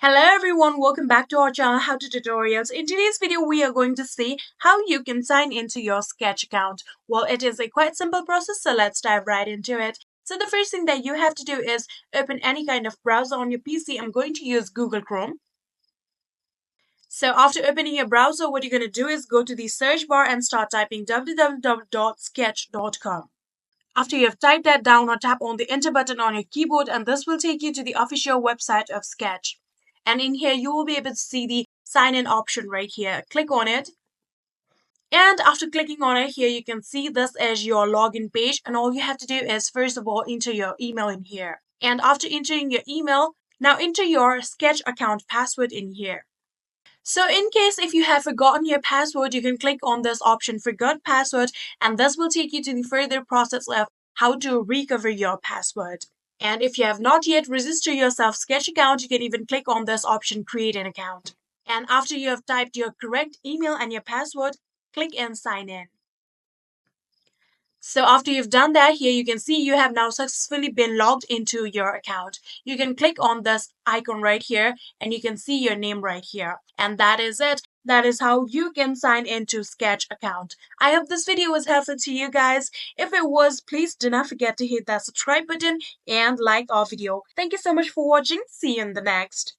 Hello everyone, welcome back to our channel How to Tutorials. In today's video, we are going to see how you can sign into your Sketch account. Well, it is a quite simple process, so let's dive right into it. So the first thing that you have to do is open any kind of browser on your PC. I'm going to use Google Chrome. So after opening your browser, what you're going to do is go to the search bar and start typing www.sketch.com. After you have typed that down, or tap on the enter button on your keyboard, and this will take you to the official website of Sketch. And in here, you will be able to see the sign in option right here. Click on it. And after clicking on it here, you can see this as your login page. And all you have to do is, first of all, enter your email in here. And after entering your email, now enter your Sketch account password in here. So in case if you have forgotten your password, you can click on this option, forgot password, and this will take you to the further process of how to recover your password. And if you have not yet registered your Sketch account, you can even click on this option, create an account. And after you have typed your correct email and your password, click and sign in. So after you've done that, here you can see you have now successfully been logged into your account. You can click on this icon right here and you can see your name right here. And that is it. That is how you can sign into Sketch account. I hope this video was helpful to you guys. If it was, please do not forget to hit that subscribe button and like our video. Thank you so much for watching. See you in the next.